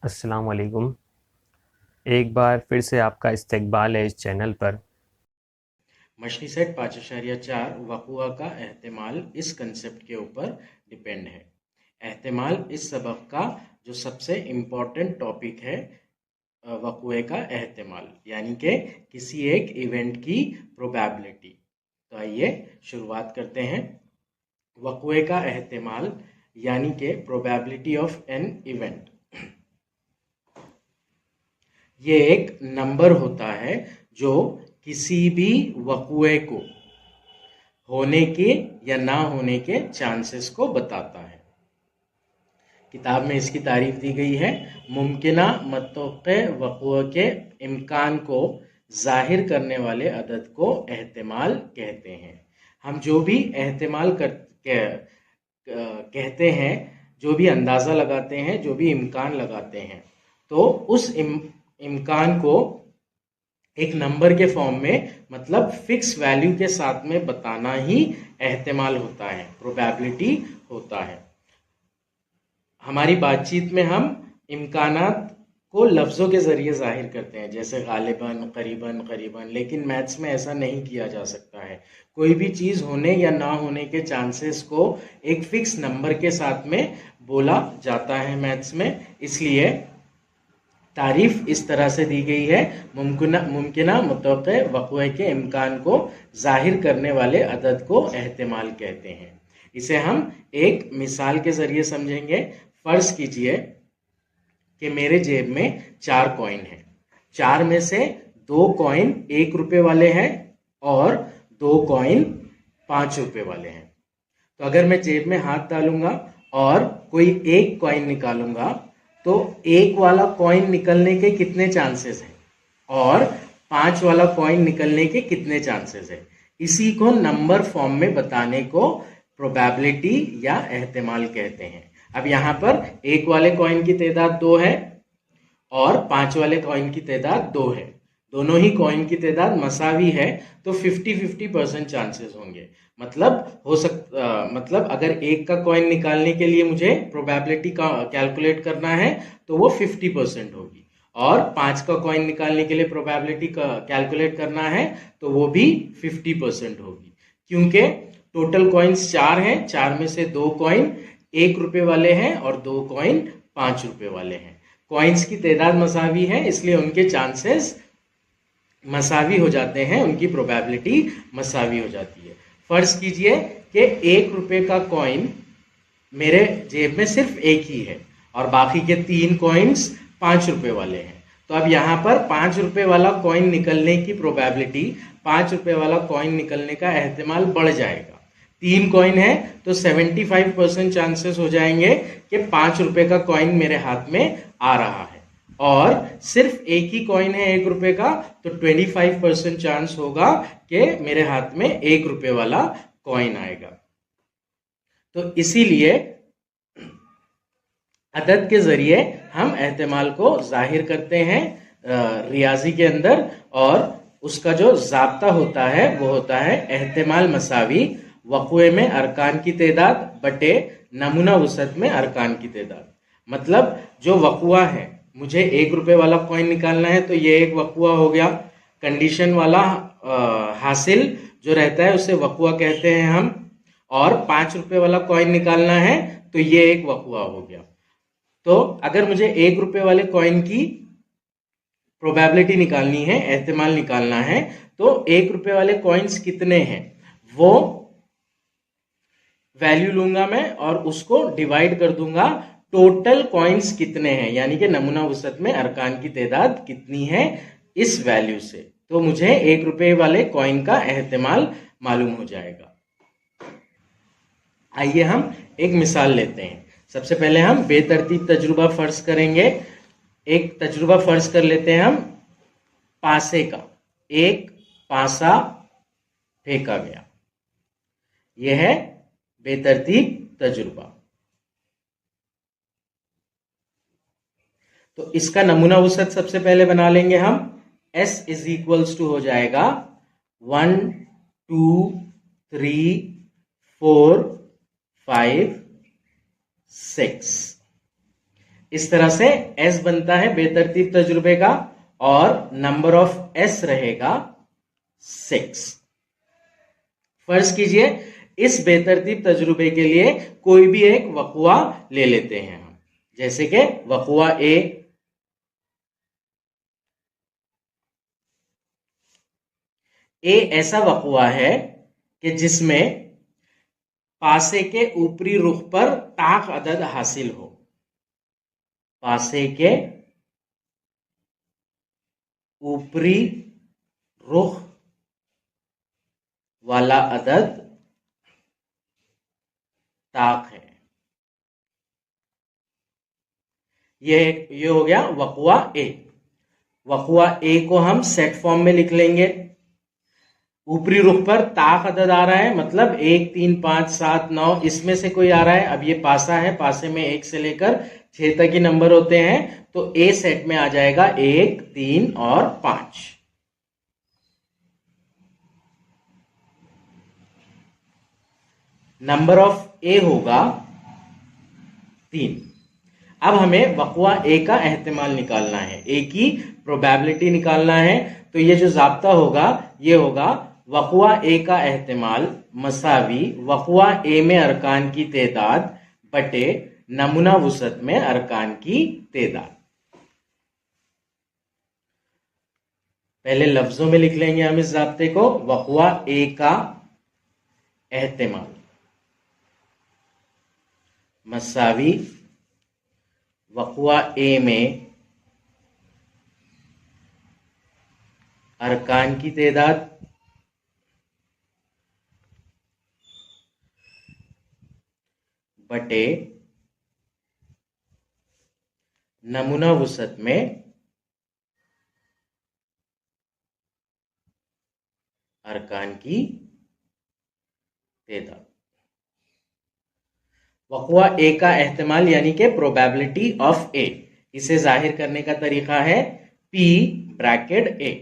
अस्सलाम वालेकुम। एक बार फिर से आपका इस्तकबाल है इस चैनल पर। मछली सेट 5.4 वक़ुआ का एहतिमाल इस कंसेप्ट के ऊपर डिपेंड है। एहतिमाल इस सबक का जो सबसे इम्पोर्टेंट टॉपिक है, वक़ुए का एहतिमाल यानी कि किसी एक इवेंट की प्रोबेबिलिटी। तो आइए शुरुआत करते हैं। वक़ुए का एहतिमाल यानी कि प्रोबेबिलिटी ऑफ एन इवेंट, ये एक नंबर होता है जो किसी भी वक़ुए को होने के या ना होने के चांसेस को बताता है। किताब में इसकी तारीफ दी गई है। मुमकिना मतोक़े वक़ुअ के इम्कान को ज़ाहिर करने वाले अदद को एहतिमाल कहते हैं। हम जो भी एहतिमाल कहते हैं, जो भी अंदाज़ा लगाते हैं, जो भी इम्कान लगाते हैं, तो उस इम्कान को एक नंबर के फॉर्म में, मतलब फिक्स वैल्यू के साथ में बताना ही एहतिमाल होता है, प्रोबेबिलिटी होता है। हमारी बातचीत में हम इम्कानात को लफ्ज़ों के ज़रिए ज़ाहिर करते हैं, जैसे गालिबन, करीबन, करीबन, लेकिन मैथ्स में ऐसा नहीं किया जा सकता है। कोई भी चीज़ होने या ना होने के चांसेस को एक फिक्स नंबर के साथ में बोला जाता है मैथ्स में। इसलिए तारीफ इस तरह से दी गई है, मुमकिना मुतवक्के वक़ुए के इम्कान को ज़ाहिर करने वाले अदद को एहतिमाल कहते हैं। इसे हम एक मिसाल के ज़रिए समझेंगे। फ़र्ज़ कीजिए कि मेरे जेब में 4 कॉइन हैं। 4 में से 2 कॉइन 1 रुपये वाले हैं और 2 कॉइन 5 रुपये वाले हैं। तो अगर मैं जेब में हाथ डालूंगा और कोई एक कॉइन निकालूंगा, तो एक वाला कॉइन निकलने के कितने चांसेस हैं और 5 वाला कॉइन निकलने के कितने चांसेस है। इसी को नंबर फॉर्म में बताने को प्रोबेबिलिटी या एहतिमाल कहते हैं। अब यहाँ पर एक वाले कॉइन की तादाद 2 है और 5 वाले कॉइन की तादाद 2 है। दोनों ही कॉइन की तादाद मसावी है, तो 50-50% चांसेस होंगे। मतलब अगर एक का कॉइन निकालने के लिए मुझे प्रोबेबिलिटी का कैलकुलेट करना है, तो वो 50% होगी, और 5 का कॉइन निकालने के लिए प्रोबेबिलिटी का कैलकुलेट करना है, तो वो भी 50% होगी। क्योंकि टोटल कॉइन्स 4 हैं, 4 में से 2 कॉइन 1 रुपये वाले हैं और 2 कॉइन 5 रुपये वाले हैं। कॉइन्स की तादाद मसावी है, इसलिए उनके चांसेस मसावी हो जाते हैं, उनकी प्रोबेबिलिटी मसावी हो जाती है। फर्ज कीजिए कि 1 रुपये का कॉइन मेरे जेब में सिर्फ एक ही है और बाकी के 3 कॉइन्स 5 रुपये वाले हैं। तो अब यहाँ पर 5 रुपये वाला कॉइन निकलने की प्रोबेबिलिटी, 5 रुपये वाला कॉइन निकलने का एहतिमाल बढ़ जाएगा। 3 कॉइन है तो 75% चांसेस हो जाएंगे कि 5 रुपये का कॉइन मेरे हाथ में आ रहा है, और सिर्फ एक ही कॉइन है 1 रुपये का, तो 25% चांस होगा कि मेरे हाथ में 1 रुपये वाला कॉइन आएगा। तो इसीलिए अदद के ज़रिए हम एहतिमाल को ज़ाहिर करते हैं रियाजी के अंदर, और उसका जो ज़ाब्ता होता है वो होता है एहतिमाल मसावी वक़ुए में अरकान की तादाद बटे नमूना वसत में अरकान की तादाद। मतलब जो वक़ुआ है, मुझे 1 रुपये वाला कॉइन निकालना है, तो ये एक वक़ुआ हो गया। कंडीशन वाला हासिल जो रहता है उसे वक़ुआ कहते हैं हम, और 5 रुपये वाला कॉइन निकालना है तो ये एक वक़ुआ हो गया। तो अगर मुझे 1 रुपये वाले कॉइन की प्रोबेबिलिटी निकालनी है, एहतिमाल निकालना है, तो 1 रुपये वाले कॉइन्स कितने हैं वो वैल्यू लूंगा मैं और उसको डिवाइड कर दूंगा टोटल कॉइन्स कितने हैं, यानी कि नमूना वसत में अरकान की तादाद कितनी है, इस वैल्यू से। तो मुझे 1 रुपये वाले कॉइन का एहतिमाल मालूम हो जाएगा। आइए हम एक मिसाल लेते हैं। सबसे पहले हम बेतरतीब तजुर्बा फर्ज करेंगे। एक तजुर्बा फर्ज कर लेते हैं हम पासे का। एक पासा फेंका गया, यह है बेतरतीब तजुर्बा। तो इसका नमूना वसत सबसे पहले बना लेंगे हम। S इज इक्वल्स टू हो जाएगा 1 2 3 4 5 6। इस तरह से S बनता है बेतरतीब तजुर्बे का, और नंबर ऑफ S रहेगा 6। फर्ज कीजिए इस बेतरतीब तजुर्बे के लिए कोई भी एक वक़ुआ ले लेते हैं हम, जैसे कि वक़ुआ ए। ए ऐसा वक़ुआ है कि जिसमें पासे के ऊपरी रुख पर ताक अदद हासिल हो। पासे के ऊपरी रुख वाला अदद ताक है। ये हो गया वक़ुआ ए। वक़ुआ ए को हम सेट फॉर्म में लिख लेंगे। ऊपरी रुख पर ताक अदद आ रहा है, मतलब 1, 3, 5, 7, 9 इसमें से कोई आ रहा है। अब ये पासा है, पासे में 1 से लेकर 6 तक के नंबर होते हैं, तो ए सेट में आ जाएगा 1, 3 और 5। नंबर ऑफ ए होगा 3। अब हमें वक़ुआ ए का एहतिमाल निकालना है, ए की प्रोबेबिलिटी निकालना है। तो ये जो ज़ाब्ता होगा ये होगा वक़ुआ ए का एहतिमाल मसावी वक़ुआ ए में अरकान की तेदाद बटे नमूना वुसअत में अरकान की तेदाद। पहले लफ्जों में लिख लेंगे हम इस ज़ाब्ते को। वक़ुआ ए का एहतिमाल मसावी वक़ुआ ए में अरकान की तेदाद बटे नमूना वुसअत में अरकान की तेदाद। वक़ुआ ए का एहतिमाल यानी कि प्रोबेबिलिटी ऑफ ए, इसे जाहिर करने का तरीका है P ब्रैकेट ए।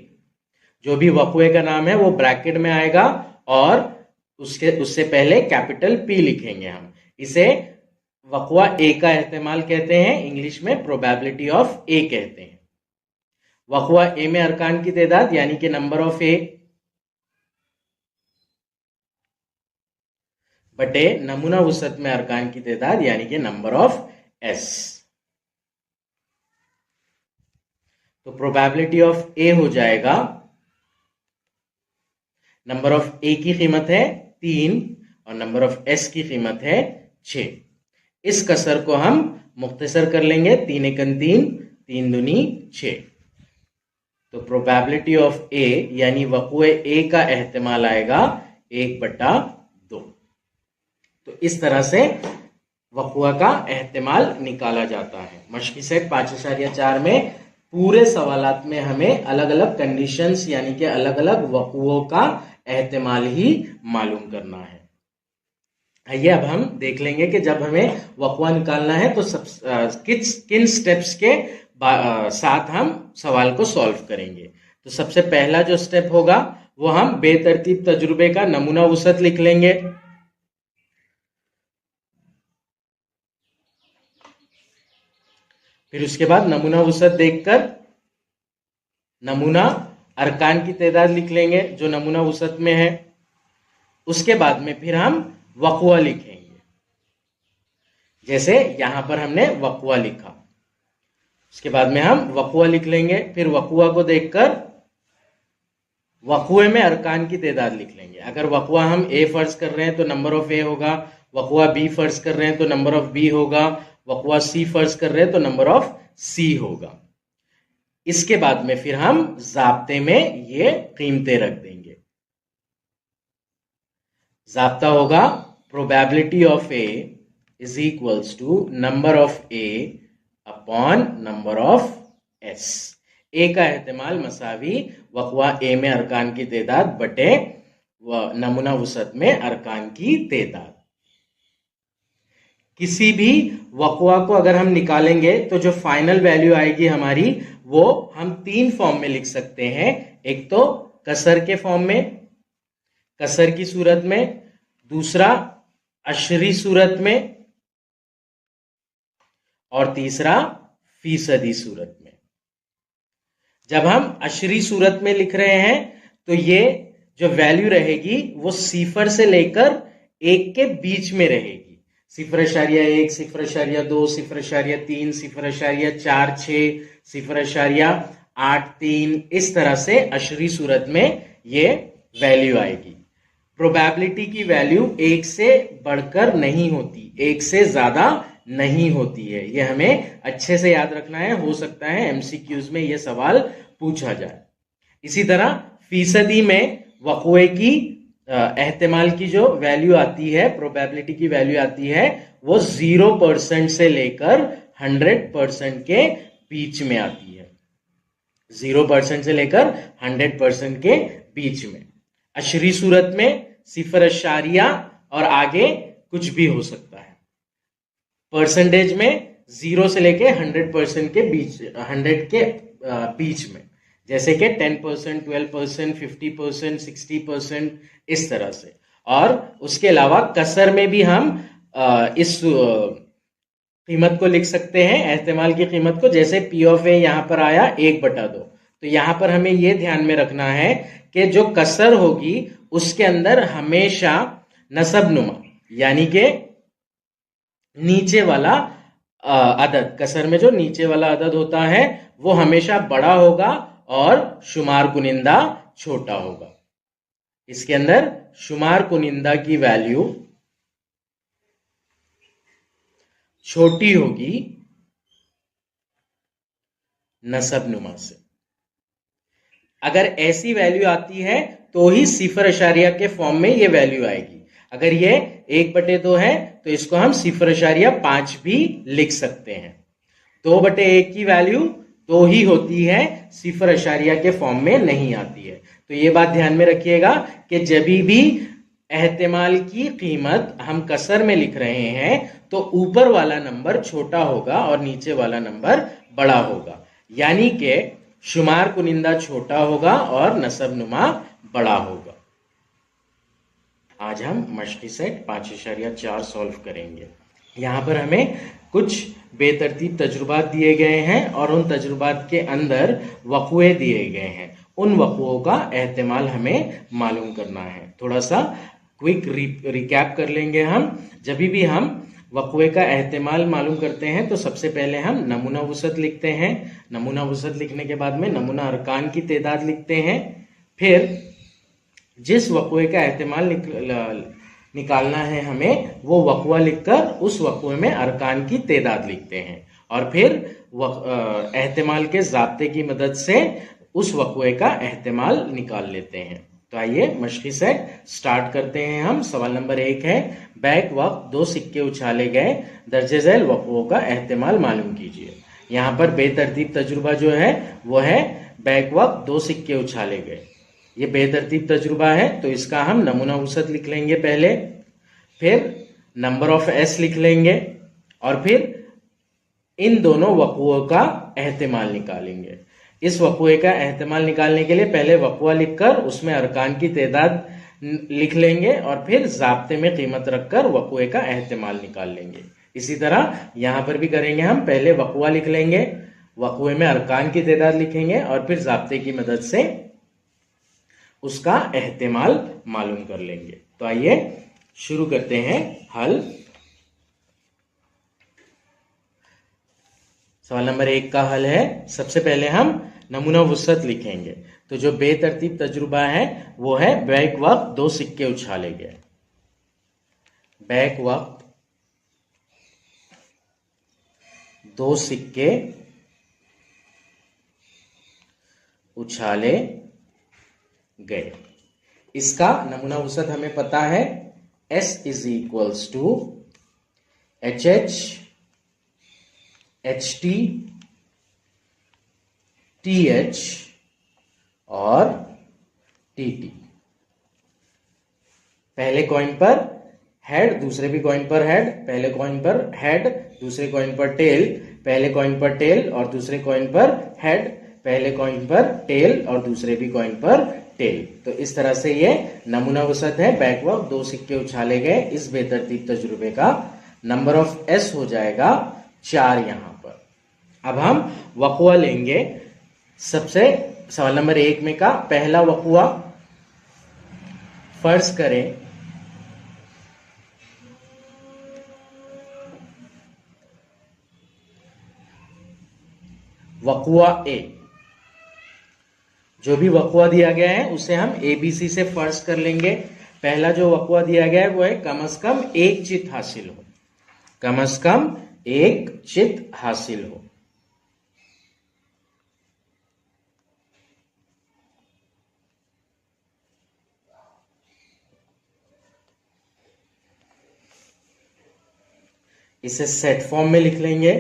जो भी वक़ुए का नाम है वो ब्रैकेट में आएगा और उससे पहले कैपिटल P लिखेंगे हम। इसे वक़ुआ ए का एहतिमाल कहते हैं, इंग्लिश में प्रोबेबिलिटी ऑफ ए कहते हैं। वक़ुआ ए में अरकान की तेदाद यानी कि नंबर ऑफ ए बटे नमूना वुसअत में अरकान की तेदाद यानी कि नंबर ऑफ एस। तो प्रोबेबिलिटी ऑफ ए हो जाएगा, नंबर ऑफ ए की कीमत है 3 और नंबर ऑफ एस की कीमत है 6। इस कसर को हम मुख्तसर कर लेंगे, 3 एकन 3, 3 दूनी 6। तो प्रोबेबिलिटी ऑफ ए यानी वक़ुए ए का एहतिमाल आएगा 1/2। तो इस तरह से वक़ुआ का एहतिमाल निकाला जाता है। मश्की सेट 5.4 में पूरे सवालात में हमें अलग अलग कंडीशंस यानी कि अलग अलग वक़ुओं का एहतिमाल ही मालूम करना है। आइए अब हम देख लेंगे कि जब हमें वक़ुआ निकालना है तो किन स्टेप्स के साथ हम सवाल को सॉल्व करेंगे। तो सबसे पहला जो स्टेप होगा वो हम बेतरतीब तजुर्बे का नमूना वुसअत लिख लेंगे। फिर उसके बाद नमूना वुसअत देखकर नमूना अरकान की तेदाद लिख लेंगे जो नमूना वुसअत में है। उसके बाद में फिर हम वक़ुआ लिखेंगे, जैसे यहां पर हमने वक़ुआ लिखा। उसके बाद में हम वक़ुआ लिख लेंगे, फिर वक़ुआ को देखकर वक़ुए में अरकान की तेदाद लिख लेंगे। अगर वक़ुआ हम ए फर्ज कर रहे हैं तो नंबर ऑफ ए होगा, वक़ुआ बी फर्ज कर रहे हैं तो नंबर ऑफ बी होगा, वक़ुआ सी फर्ज कर रहे हैं तो नंबर ऑफ सी होगा। इसके बाद में फिर हम ज़ाब्ते में ये कीमतें रख देंगे। ज़ाब्ता होगा probability of A is equals to number of A upon number of S. A का एहतिमाल मसावी वक़ुआ ए में अरकान की तेदाद बटे नमूना वुसअत में अरकान की तेदाद। किसी भी वक़ुआ को अगर हम निकालेंगे तो जो फाइनल वैल्यू आएगी हमारी वो हम 3 फॉर्म में लिख सकते हैं। एक तो कसर के फॉर्म में, कसर की सूरत में, दूसरा अशरी सूरत में, और तीसरा फीसदी सूरत में। जब हम अशरी सूरत में लिख रहे हैं तो ये जो वैल्यू रहेगी वो 0 से लेकर 1 के बीच में रहेगी। 0.1, 0.2, 0.3, 0.46, 0.83, इस तरह से अशरी सूरत में ये वैल्यू आएगी। प्रोबेबिलिटी की वैल्यू 1 से बढ़कर नहीं होती, 1 से ज्यादा नहीं होती है। ये हमें अच्छे से याद रखना है, हो सकता है एमसीक्यूज में ये सवाल पूछा जाए। इसी तरह फीसदी में वक़्वे की एहतिमाल की जो वैल्यू आती है, प्रोबेबिलिटी की वैल्यू आती है, वो 0% से लेकर 100% के बीच में आती है। 0% से लेकर 100% के बीच में। अशरी सूरत में 0 और आगे कुछ भी हो सकता है। परसेंटेज में 0 से लेके 100% के बीच, 100 के बीच में, जैसे कि 10%, 12%, 50%, 60%, इस तरह से। और उसके अलावा कसर में भी हम इस कीमत को लिख सकते हैं, एहतिमाल की कीमत को। जैसे P ऑफ A यहां पर आया 1/2, तो यहां पर हमें यह ध्यान में रखना है कि जो कसर होगी उसके अंदर हमेशा नसब नुमा, यानी कि नीचे वाला अदद, कसर में जो नीचे वाला अदद होता है वो हमेशा बड़ा होगा और शुमार कुनिंदा छोटा होगा। इसके अंदर शुमार कुनिंदा की वैल्यू छोटी होगी नसब नुमा से। अगर ऐसी वैल्यू आती है तो ही 0 के फॉर्म में ये वैल्यू आएगी। अगर ये 1/2 है तो इसको हम 0.5 भी लिख सकते हैं। 2/1 की वैल्यू तो ही होती है, 0 के फॉर्म में नहीं आती है। तो ये बात ध्यान में रखिएगा कि जब भी एहतिमाल की कीमत हम कसर में लिख रहे हैं तो ऊपर वाला नंबर छोटा होगा और नीचे वाला नंबर बड़ा होगा, यानी कि शुमार कुनिंदा छोटा होगा और नसब नुमा बड़ा होगा। आज हम मश्की सेट 5.4 सॉल्व करेंगे। यहाँ पर हमें कुछ बेतरतीब तजुर्बात दिए गए हैं और उन तजुर्बात के अंदर वक़्वे दिए गए हैं। उन वक़्वों का एहतिमाल हमें मालूम करना है। थोड़ा सा क्विक रिकैप कर लेंगे हम। जब भी हम वक़्वे का एहतिमाल मालूम करते हैं तो सबसे पहले हम नमूना वुसअत लिखते हैं। नमूना वुसअत लिखने के बाद में नमूना अरकान की तादाद लिखते हैं। फिर जिस वक़्वे का एहतिमाल निकालना है हमें, वो वक़्वा लिखकर उस वक़्वे में अरकान की तादाद लिखते हैं और फिर एहतिमाल के ज़ाब्ते की मदद से उस वक़्वे का एहतिमाल निकाल लेते हैं। तो आइए मश्की सेट स्टार्ट करते हैं हम। सवाल नंबर 1 है, बैक वक्त 2 सिक्के उछाले गए, दर्जे झैल वक़्वों का एहतिमाल मालूम कीजिए। यहाँ पर बेतरतीब तजुर्बा जो है वो है बैक वक्त 2 सिक्के उछाले गए। ये बेतरतीब तजुर्बा है तो इसका हम नमूना वुसअत लिख लेंगे पहले, फिर नंबर ऑफ एस लिख लेंगे और फिर इन दोनों वक़्वों का एहतिमाल निकालेंगे। इस वक़्वे का एहतिमाल निकालने के लिए पहले वक़्वा लिखकर उसमें अरकान की तादाद लिख लेंगे और फिर ज़ाब्ते में कीमत रखकर वक़्वे का एहतिमाल निकाल लेंगे। इसी तरह यहाँ पर भी करेंगे हम। पहले वक़्वा लिख लेंगे, वक़्वे में अरकान की तादाद लिखेंगे और फिर ज़ाब्ते की मदद से उसका एहतिमाल मालूम कर लेंगे। तो आइए शुरू करते हैं हल। सवाल नंबर 1 का हल है। सबसे पहले हम नमूना वुसअत लिखेंगे। तो जो बेतरतीब तजुर्बा है वो है बैक वक्त 2 सिक्के उछाले गए। बैक वक्त 2 सिक्के उछाले गए। इसका नमूना वुसअत हमें पता है, S = HH HT TH और TT। पहले कॉइन पर हेड, दूसरे भी कॉइन पर हेड, पहले कॉइन पर हेड, दूसरे कॉइन पर टेल, पहले कॉइन पर टेल और दूसरे कॉइन पर हेड, पहले कॉइन पर टेल और दूसरे भी कॉइन पर टेल। तो इस तरह से ये नमूना वुसअत है। बैक वक्त 2 सिक्के उछाले गए। इस बेतरतीब तजुर्बे का नंबर ऑफ एस हो जाएगा 4 यहां पर। अब हम वक़ुआ लेंगे। सबसे सवाल नंबर 1 में का पहला वक़ुआ, फर्ज करें वक़ुआ ए। जो भी वक़ुआ दिया गया है उसे हम ABC से फर्ज कर लेंगे। पहला जो वक़ुआ दिया गया है वो है कम से कम एक चित हासिल हो, कम से कम एक चित हासिल हो। इसे सेट फॉर्म में लिख लेंगे।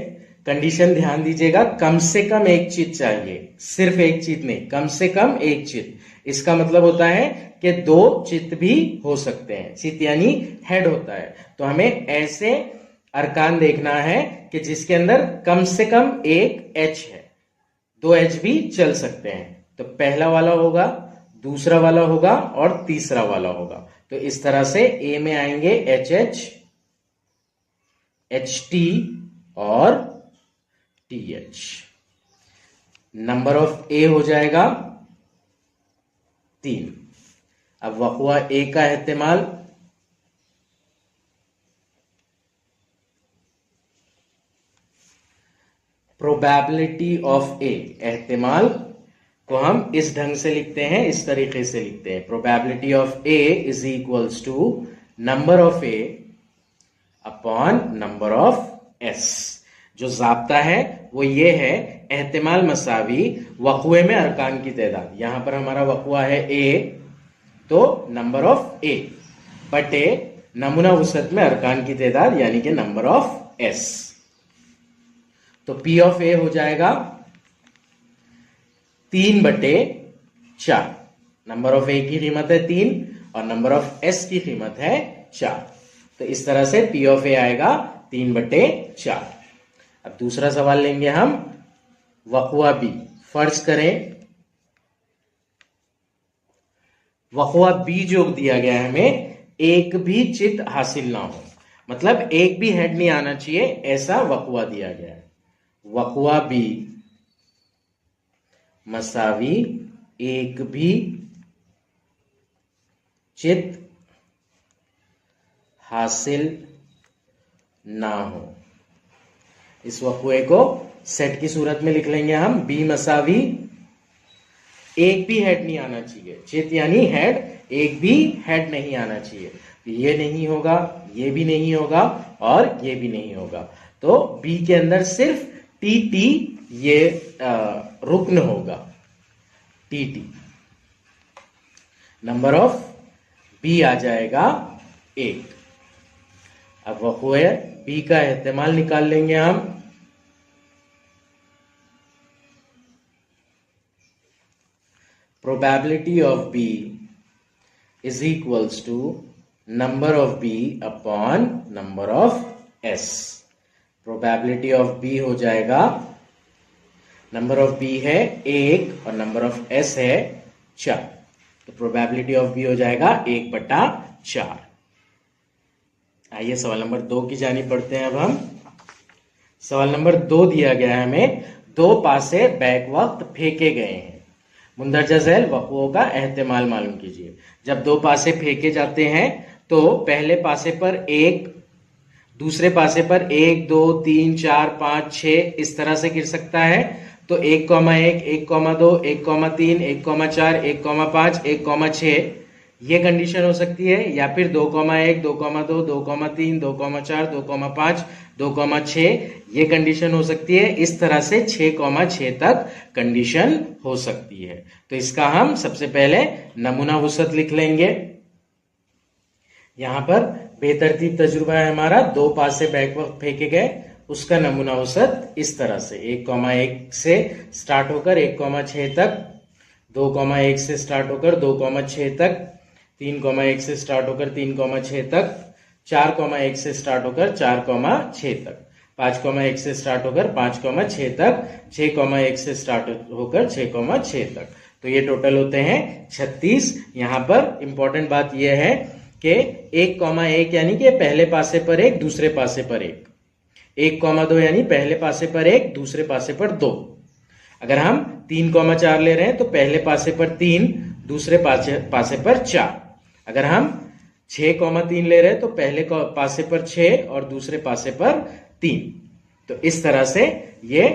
कंडीशन ध्यान दीजिएगा, कम से कम एक चित चाहिए, सिर्फ एक चित नहीं, कम से कम एक चित। इसका मतलब होता है कि 2 चित भी हो सकते हैं। चित यानी हेड होता है। तो हमें ऐसे अरकान देखना है कि जिसके अंदर कम से कम एक एच है, 2 एच भी चल सकते हैं। तो पहला वाला होगा, दूसरा वाला होगा और तीसरा वाला होगा। तो इस तरह से ए में आएंगे HH, HT और TH। नंबर ऑफ ए हो जाएगा 3। अब वक़ुआ ए का एहतिमाल, प्रोबेबिलिटी ऑफ ए, एहतिमाल को हम इस ढंग से लिखते हैं, इस तरीके से लिखते हैं। Probability of A is equals to number of A upon number of S. जो ज़ाब्ता है वो ये है, एहतिमाल मसावी वक़ुए में अरकान की तादाद। यहां पर हमारा वक़ुआ है ए, तो नंबर ऑफ ए बटे नमूना वुसअत में अरकान की तादाद यानी कि नंबर ऑफ एस। तो पी ऑफ ए हो जाएगा 3/4। नंबर ऑफ ए की कीमत है 3 और नंबर ऑफ एस की कीमत है 4। तो इस तरह से पी ऑफ ए आएगा 3/4। अब दूसरा सवाल लेंगे हम, वक़ुआ बी। फर्ज करें वक़ुआ बी जो दिया गया है हमें, एक भी चित हासिल ना हो, मतलब एक भी हेड नहीं आना चाहिए, ऐसा वक़ुआ दिया गया है। वक़ुआ बी मसावी एक भी चित हासिल ना हो। इस वक़ुए को सेट की सूरत में लिख लेंगे हम। बी मसावी एक भी हेड नहीं आना चाहिए, चित यानी हेड, एक भी हेड नहीं आना चाहिए। तो ये नहीं होगा, ये भी नहीं होगा और ये भी नहीं होगा। तो बी के अंदर सिर्फ TT ये रुकन होगा, TT। नंबर ऑफ बी आ जाएगा 1। अब वक़ुए बी का एहतिमाल निकाल लेंगे हम। Probability of B is equals to number of B upon number of S. Probability of B हो जाएगा, नंबर ऑफ बी है 1 और नंबर ऑफ एस है 4। तो प्रोबेबिलिटी ऑफ बी हो जाएगा 1/4। आइए सवाल नंबर 2 की जानिब पढ़ते हैं। अब हम सवाल नंबर 2 दिया गया है हमें, 2 पासे बैक वक्त फेंके गए हैं। मुंदरजा झैल वक़ुओं का एहतिमाल मालूम कीजिए। जब 2 पासे फेंके जाते हैं तो पहले पासे पर 1, दूसरे पासे पर 1, 2, 3, 4, 5, 6 इस तरह से गिर सकता है। तो 1,1, 1,2, 1,3, 1,4, 1,5, 1,6 ये कंडीशन हो सकती है, या फिर 2,1, 2,2, 2,3, 2,4, 2,5, 2,6 ये कंडीशन हो सकती है। इस तरह से 6,6 तक कंडीशन हो सकती है। तो इसका हम सबसे पहले नमूना वुसअत लिख लेंगे। यहां पर बेतरतीब तजुर्बा है हमारा, 2 पासे बैक वक्त फेंके गए, उसका नमूना वुसअत इस तरह से 1,1 से स्टार्ट होकर 1,6 तक, 2,1 से स्टार्ट होकर 2,6 तक, 3,1 से स्टार्ट होकर 3,6 तक, 4,1 से स्टार्ट होकर 4,6 तक, 5,1 से स्टार्ट होकर 5,6 तक, 6,1 से स्टार्ट होकर 6,6 तक। तो ये टोटल होते हैं 36। यहां पर इंपॉर्टेंट बात यह है कि 1,1 यानी कि पहले पासे पर 1, दूसरे पासे पर 1, 1,2 यानी पहले पासे पर 1, दूसरे पासे पर 2। अगर हम 3,4 ले रहे हैं तो पहले पासे पर 3, दूसरे पासे पर 4। अगर हम 6,3 ले रहे हैं तो पहले पासे पर 6 और दूसरे पासे पर 3। तो इस तरह से ये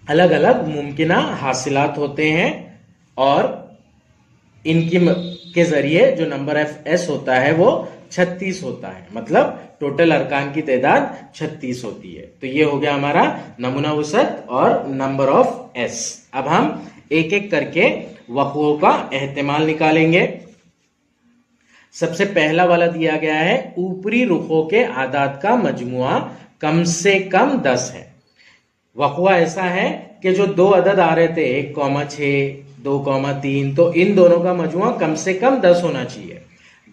अलग अलग मुमकिना हासिलात होते हैं और इनकी के जरिए जो नंबर ऑफ एस होता है वो 36 होता है, मतलब टोटल अरकान की तादाद 36 होती है। तो ये हो गया हमारा नमूना वसत और नंबर ऑफ एस। अब हम एक एक करके वक़ुओं का एहतिमाल निकालेंगे। सबसे पहला वाला दिया गया है, ऊपरी रुखों के आदाद का मजमुआ कम से कम 10 है। वक़ुआ ऐसा है कि जो दो अदद आ रहे थे 1,6, 2,3, तो इन दोनों का मजमुआ कम से कम 10 होना चाहिए।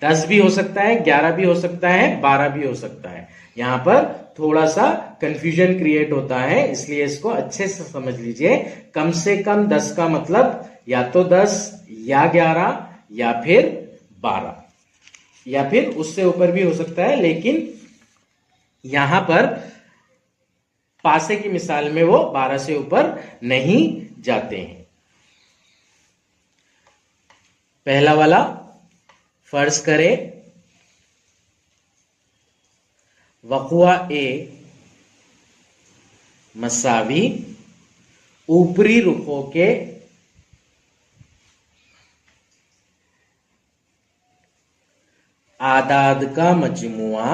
10 भी हो सकता है, 11 भी हो सकता है, 12 भी हो सकता है। यहां पर थोड़ा सा कंफ्यूजन क्रिएट होता है, इसलिए इसको अच्छे से समझ लीजिए। कम से कम 10 का मतलब या तो 10 या 11 या फिर 12 या फिर उससे ऊपर भी हो सकता है, लेकिन यहां पर पासे की मिसाल में वो 12 से ऊपर नहीं जाते हैं। पहला वाला फर्ज करें वक़ुआ ए मसावी ऊपरी रुखों के आदाद का मजमुआ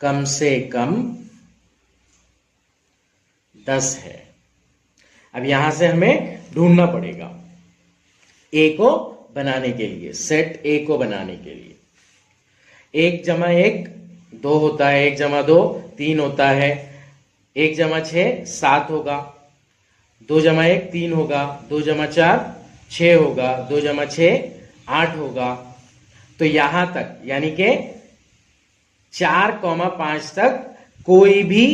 कम से कम 10 है। अब यहां से हमें ढूंढना पड़ेगा ए को बनाने के लिए, सेट ए को बनाने के लिए 1 जमा 1 2 होता है, 1 जमा 2 3 होता है, 1 जमा 6 7 होगा, 2 जमा 1 3 होगा, 2 जमा 4 6 होगा, 2 जमा 6 8 होगा। तो यहां तक यानी कि 4,5 तक कोई भी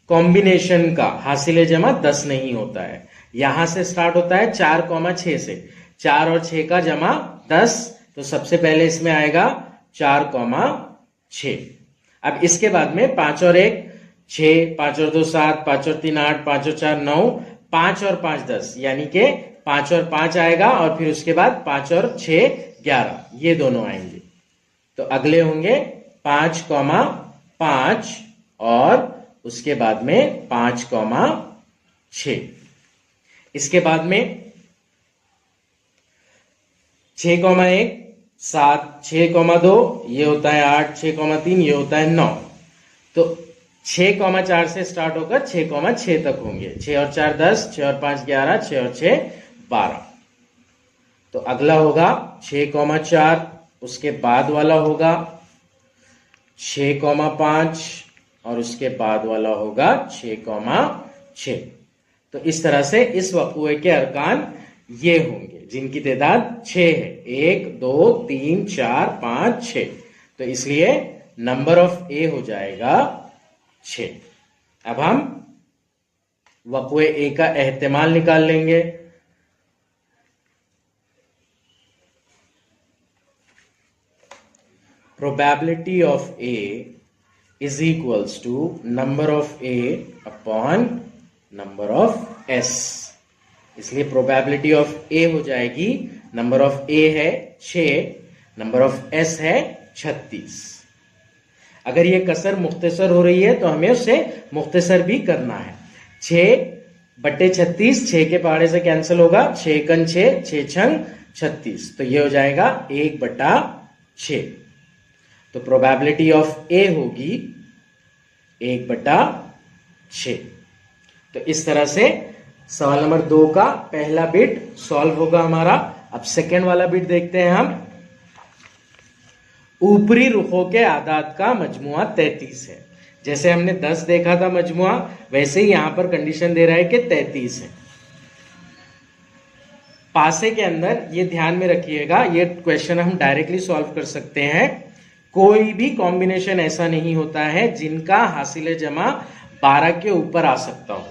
कॉम्बिनेशन का हासिल जमा 10 नहीं होता है। यहां से स्टार्ट होता है 4,6 से, 4 और 6 का जमा 10, तो सबसे पहले इसमें आएगा 4,6। अब इसके बाद में 5 और 1 6, 5 और 2 7, 5 और 3 8, 5 और 4 9, 5 और 5 10, यानी कि 5 और 5 आएगा और फिर उसके बाद 5 और 6 11, ये दोनों आएंगे। तो अगले होंगे 5,5 और उसके बाद में 5,6। इसके बाद में 6,1 7, 6,2 ये होता है 8, 6,3 ये होता है 9। तो 6,4 से स्टार्ट होकर 6,6 तक होंगे। 6 और 4 10, 6 और 5 11, 6 और 6 12। तो अगला होगा 6,4, उसके बाद वाला होगा 6,5 और उसके बाद वाला होगा 6,6। तो इस तरह से इस वक़ुए के अरकान ये होंगे जिनकी तादाद 6 है, 1 2 3 4 5 6। तो इसलिए नंबर ऑफ ए हो जाएगा 6। अब हम वक़ुए ए का एहतिमाल निकाल लेंगे। Probability of A is equals to number of A upon number of S. इसलिए प्रोबेबिलिटी ऑफ ए हो जाएगी, नंबर ऑफ ए है 6, नंबर ऑफ एस है 36। अगर ये कसर मुख्तसर हो रही है तो हमें उसे मुख्तसर भी करना है। 6/36, 6 के पहाड़े से कैंसिल होगा, 6 कन 6, 6 छंग 36। तो ये हो जाएगा 1/6। तो प्रोबेबिलिटी ऑफ ए होगी 1/6। तो इस तरह से सवाल नंबर 2 का पहला बिट सॉल्व होगा हमारा। अब सेकेंड वाला बिट देखते हैं हम। ऊपरी रुखों के आदाद का मजमुआ 33 है। जैसे हमने 10 देखा था मजमुआ, वैसे ही यहां पर कंडीशन दे रहा है कि 33 है। पासे के अंदर ये ध्यान में रखिएगा, ये क्वेश्चन हम डायरेक्टली सॉल्व कर सकते हैं। कोई भी कॉम्बिनेशन ऐसा नहीं होता है जिनका हासिल जमा 12 के ऊपर आ सकता हो,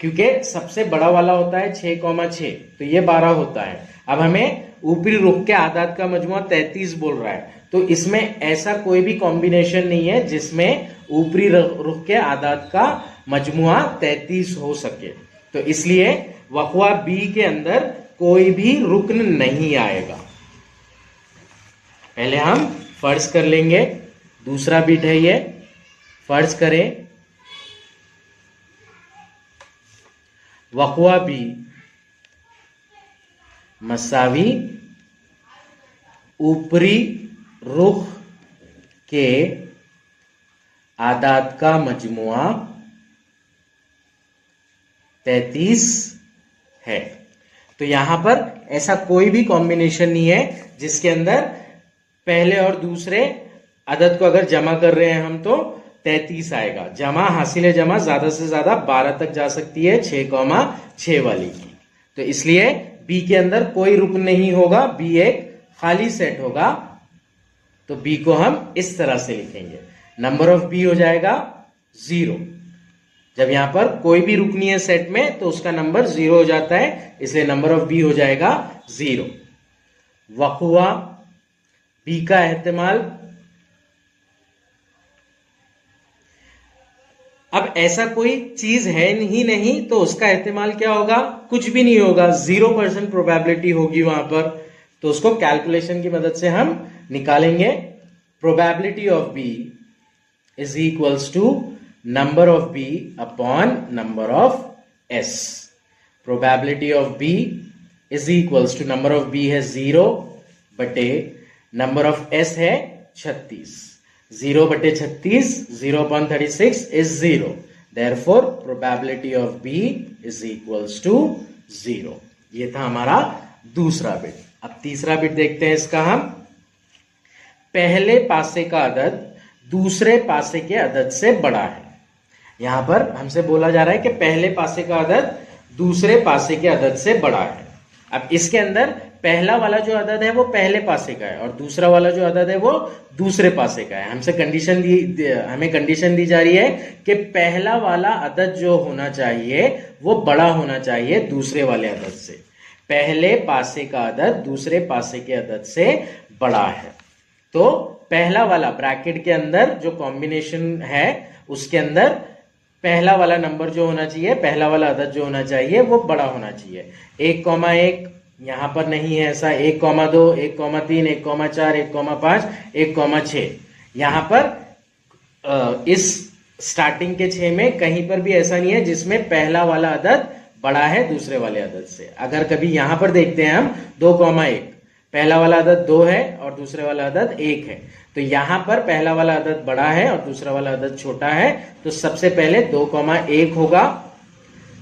क्योंकि सबसे बड़ा वाला होता है 6,6, तो ये 12 होता है। अब हमें ऊपरी रुख के आदाद का मजमुआ 33 बोल रहा है, तो इसमें ऐसा कोई भी कॉम्बिनेशन नहीं है जिसमें ऊपरी रुख के आदाद का मजमुआ 33 हो सके। तो इसलिए वक़वा बी के अंदर कोई भी रुक्न नहीं आएगा। पहले हम फर्ज कर लेंगे, दूसरा बिट है ये, फर्ज करें वक़वा बी मसावी ऊपरी रुख के आदाद का मजमुआ 33 है। तो यहां पर ऐसा कोई भी कॉम्बिनेशन नहीं है जिसके अंदर पहले और दूसरे अदद को अगर जमा कर रहे हैं हम तो 33 आएगा। जमा हासिल जमा ज्यादा से ज्यादा 12 तक जा सकती है 6,6 वाली की। तो इसलिए बी के अंदर कोई रुकन नहीं होगा, बी एक खाली सेट होगा। तो बी को हम इस तरह से लिखेंगे, नंबर ऑफ बी हो जाएगा 0। जब यहां पर कोई भी रुकनी है सेट में तो उसका नंबर 0 हो जाता है, इसलिए नंबर ऑफ बी हो जाएगा 0। वक़वा बी का एहतिमाल, अब ऐसा कोई चीज है ही नहीं तो उसका एहतिमाल क्या होगा, कुछ भी नहीं होगा, 0% प्रोबेबिलिटी होगी वहां पर। तो उसको कैलकुलेशन की मदद से हम निकालेंगे। Probability of B is equals to number of B upon number of S. Probability of B is equals to number of B है 0 बटे नंबर ऑफ एस है 36। 0 बटे 36, 0/36 is 0. Therefore, probability of B is equals to 0. ये था हमारा दूसरा bit. अब तीसरा बिट देखते हैं इसका हम। पहले पासे का अदद दूसरे पासे के अदद से बड़ा है। यहां पर हमसे बोला जा रहा है कि पहले पासे का अदद दूसरे पासे के अदद से बड़ा है। अब इसके अंदर पहला वाला जो अदद है वो पहले पासे का है और दूसरा वाला जो अदद है वो दूसरे पासे का है। हमें कंडीशन दी जा रही है कि पहला वाला अदद जो होना चाहिए वो बड़ा होना चाहिए दूसरे वाले अदद से। पहले पासे का अदद दूसरे पासे के अदद से बड़ा है, तो पहला वाला ब्रैकेट के अंदर जो कॉम्बिनेशन है उसके अंदर पहला वाला नंबर जो होना चाहिए, पहला वाला अदद जो होना चाहिए वो बड़ा होना चाहिए। 1,1 यहां पर नहीं है ऐसा, 1,2, 1,3, 1,4, 1,5, 1,6। यहां पर इस स्टार्टिंग के 6 में कहीं पर भी ऐसा नहीं है जिसमें पहला वाला अदद बड़ा है दूसरे वाले अदद से। अगर कभी यहां पर देखते हैं हम 2,1, पहला वाला अदद 2 है और दूसरे वाला अदद 1 है, तो यहां पर पहला वाला अदद बड़ा है और दूसरा वाला अदद छोटा है, तो सबसे पहले 2,1 होगा।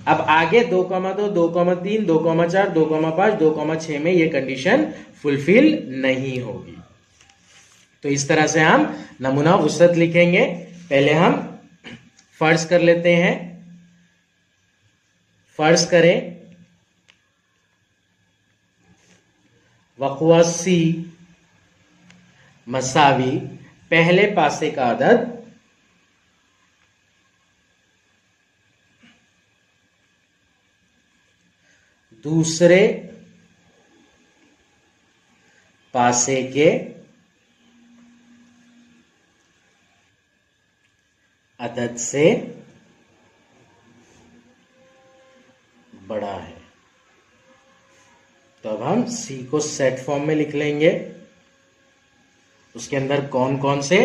अब आगे 2,2, 2,3, 2,4, 2,5, 2,6 में ये कंडीशन फुलफिल नहीं होगी। तो इस तरह से हम नमूना वुसअत लिखेंगे। पहले हम फर्ज कर लेते हैं, फर्ज करें वक़वा सी मसावी पहले पासे का अदद दूसरे पासे के अदद से बड़ा है। तो अब हम सी को सेट फॉर्म में लिख लेंगे। उसके अंदर कौन कौन से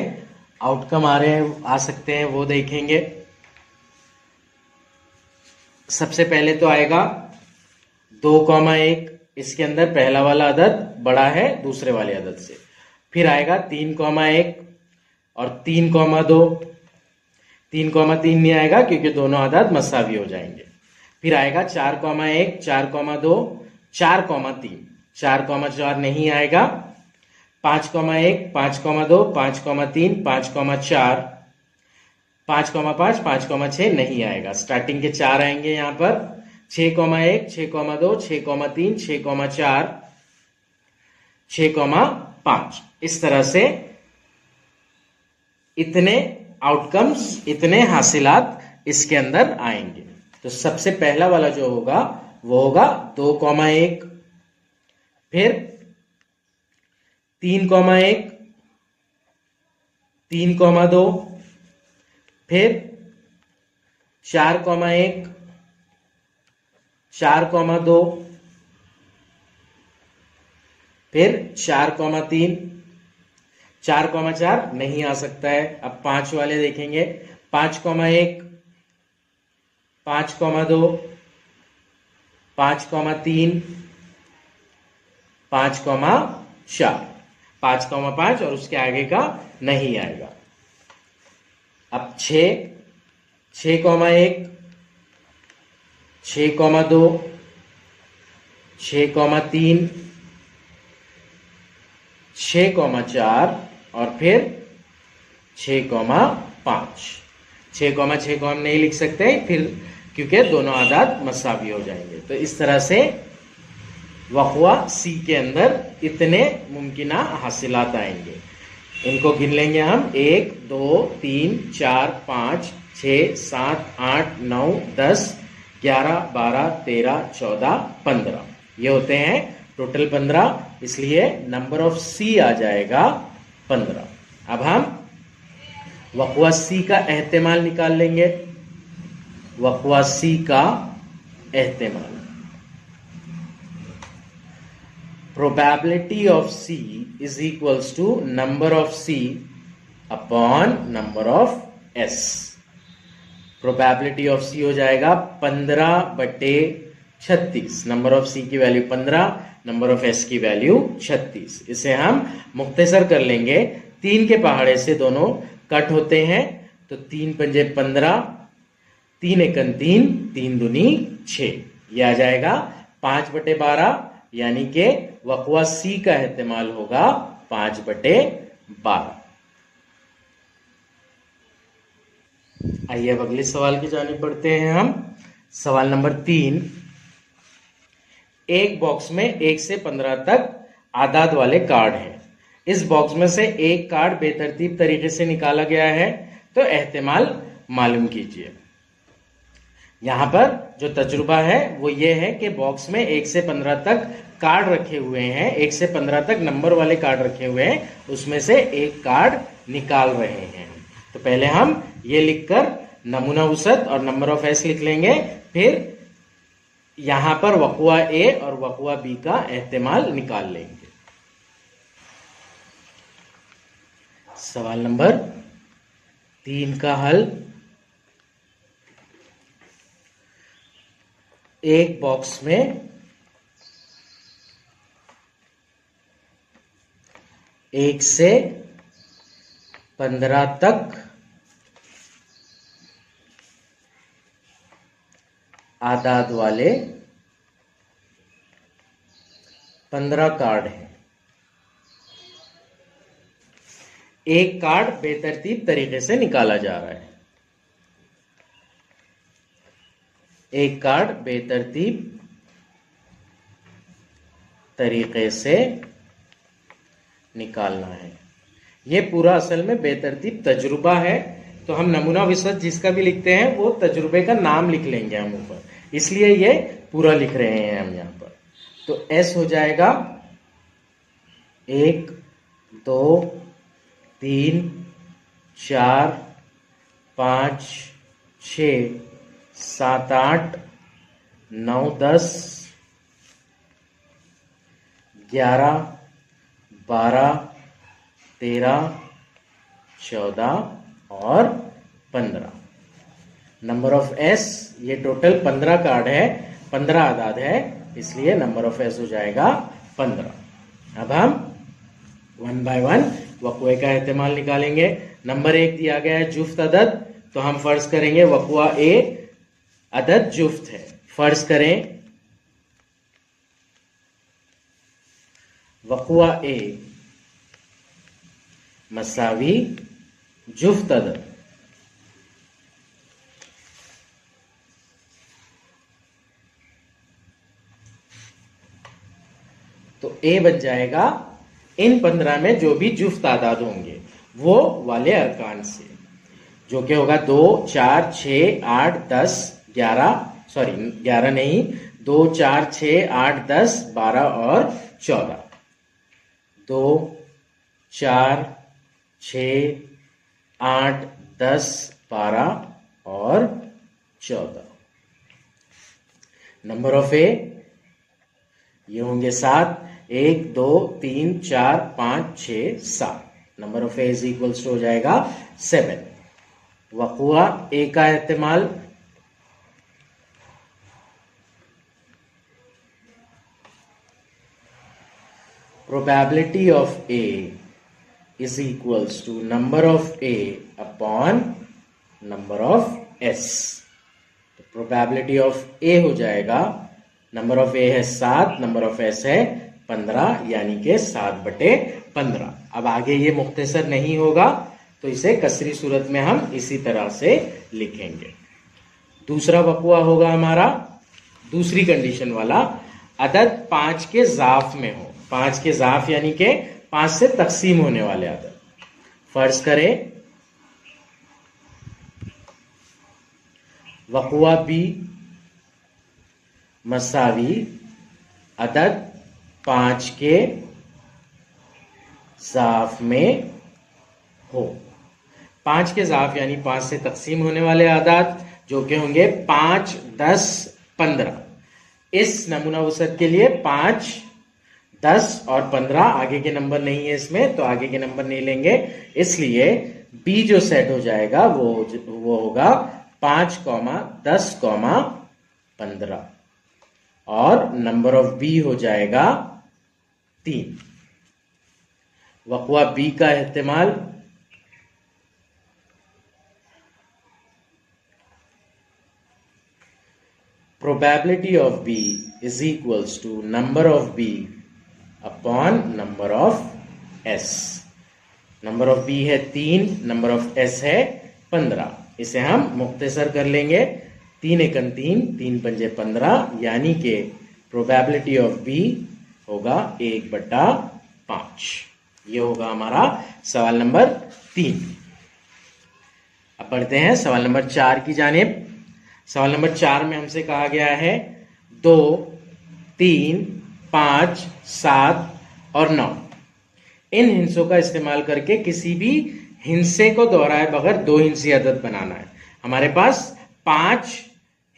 आउटकम आ सकते हैं वो देखेंगे। सबसे पहले तो आएगा 2,1, इसके अंदर पहला वाला अदद बड़ा है दूसरे वाले अदद से। फिर आएगा 3,1 और 3,2, 3,3 नहीं आएगा क्योंकि दोनों अदद मसावी हो जाएंगे। फिर आएगा 4,1, 4,2, 4,3, 4,4 नहीं आएगा। 5,1, 5,2, 5,3, 5,4, 5,5, 5,6 नहीं आएगा। स्टार्टिंग के 4 आएंगे यहां पर 6,1, 6,2, 6,3, 6,4, 6,5। इस तरह से इतने आउटकम्स, इतने हासिलात इसके अंदर आएंगे। तो सबसे पहला वाला जो होगा वो होगा 2,1, फिर 3,1, 3,2, फिर 4,1, 4,2, फिर 4,3, 4,4 नहीं आ सकता है। अब 5 वाले देखेंगे, 5,1, 5,2, 5,3, 5,4, 5,5 और उसके आगे का नहीं आएगा। अब 6, 6,1, 6,2, 6,3, 6,4 और फिर 6,5। 6,6 को हम नहीं लिख सकते फिर, क्योंकि दोनों आदाद मसावी हो जाएंगे। तो इस तरह से वक़्वा सी के अंदर इतने मुमकिना हासिलात आएंगे। इनको गिन लेंगे हम, 1, 2, 3, 4, 5, 6, 7, 8, 9, 10, 11, 12, 13, 14, 15। ये होते हैं टोटल 15, इसलिए नंबर ऑफ सी आ जाएगा 15। अब हम वक़्वा सी का एहतिमाल निकाल लेंगे। वक़्वा सी का एहतिमाल, probability of C is equals to number of C upon number of S। probability of C हो जाएगा 15/36। नंबर ऑफ C की वैल्यू 15, नंबर ऑफ S की वैल्यू 36। इसे हम मुख्तसर कर लेंगे, 3 के पहाड़े से दोनों कट होते हैं, तो 3 पंजे 15, 3 एकन 3, 3 दूनी 6। यह आ जाएगा 5/12, यानी कि वक़्वा सी का एहतिमाल होगा 5/12। आइए अब अगले सवाल की जानिब बढ़ते हैं हम। सवाल नंबर 3, एक बॉक्स में 1 से 15 तक आदाद वाले कार्ड हैं। इस बॉक्स में से एक कार्ड बेतरतीब तरीके से निकाला गया है, तो एहतिमाल मालूम कीजिए। यहां पर जो तजुर्बा है वो ये है कि बॉक्स में 1 से 15 तक कार्ड रखे हुए हैं, 1 से 15 तक नंबर वाले कार्ड रखे हुए हैं, उसमें से एक कार्ड निकाल रहे हैं। तो पहले हम ये लिखकर नमूना वसअत और नंबर ऑफ एस लिख लेंगे, फिर यहां पर वक़्वा ए और वक़्वा बी का एहतिमाल निकाल लेंगे। सवाल नंबर 3 का हल, एक बॉक्स में 1 से 15 तक आदाद वाले 15 कार्ड हैं। एक कार्ड बेतरतीब तरीके से निकाला जा रहा है। एक कार्ड बेतरतीब तरीके से निकालना है। यह पूरा असल में बेतरतीब तजुर्बा है, तो हम नमूना विसत जिसका भी लिखते हैं वो तजुर्बे का नाम लिख लेंगे हम ऊपर, इसलिए ये पूरा लिख रहे हैं हम यहां पर। तो एस हो जाएगा 1, 2, 3, 4, 5, 6, 7, 8, 9, 10, 11, 12, 13, 14 और 15। नंबर ऑफ एस, ये टोटल 15 कार्ड है, 15 आदाद है, इसलिए नंबर ऑफ एस हो जाएगा 15। अब हम 1 बाय 1 वक़्वे का एहतिमाल निकालेंगे। नंबर 1 दिया गया है जुफ्त अदद, तो हम फर्ज करेंगे वक़्वा ए अदद जुफ्त है। फर्ज करें वक़्वा ए मसावी जुफ्त अदद। तो ए बन जाएगा इन 15 में जो भी जुफ्त आदाद होंगे वो वाले अरकान से, जो कि होगा 2, 4, 6, 8, 10, 11, सॉरी 11 नहीं, 2, 4, 6, 8, 10, 12 और 14। 2, 4, 6, 8, 10, 12 और 14। नंबर ऑफ ए ये होंगे 7, 1, 2, 3, 4, 5, 6, 7। Number of A is equals to हो जाएगा 7। वक़ुआ ए का इस्तेमाल probability of A is equals to number of A upon number of S। तो probability of A हो जाएगा, नंबर ऑफ A है 7, नंबर ऑफ S है 15, यानी कि 7/15। अब आगे ये मुख्तसर नहीं होगा तो इसे कसरी सूरत में हम इसी तरह से लिखेंगे। दूसरा वक़ुआ होगा हमारा दूसरी कंडीशन वाला, अदद 5 के ज़ाफ में हो। 5 के ज़ाफ यानी कि 5 से तकसीम होने वाले अदद। फर्ज करें वक़ुआ बी मसावी अदद 5 के ज़ाफ में हो। 5 के ज़ाफ यानी 5 से तकसीम होने वाले अदाद जो कि होंगे 5, 10, 15। इस नमूना वसत के लिए 5, 10 और 15 आगे के नंबर नहीं है इसमें, तो आगे के नंबर नहीं लेंगे, इसलिए बी जो सेट हो जाएगा वो होगा 5, 10, 15 और नंबर ऑफ बी हो जाएगा 3। वक़ुआ बी का इस्तेमाल probability of B is equals to number of B upon number of S। Number of B है 3, नंबर ऑफ S है 15। इसे हम मुख्तसर कर लेंगे, 3 एकम 3, 3 पंजे 15, यानी कि probability of B होगा 1/5। ये होगा हमारा सवाल नंबर 3। अब बढ़ते हैं सवाल नंबर 4 की जानिब। सवाल नंबर 4 में हमसे कहा गया है 2, 3, 5, 7 और 9 इन हिंसों का इस्तेमाल करके किसी भी हिंसे को दोहराए बगैर 2 हिंसी अदद बनाना है। हमारे पास 5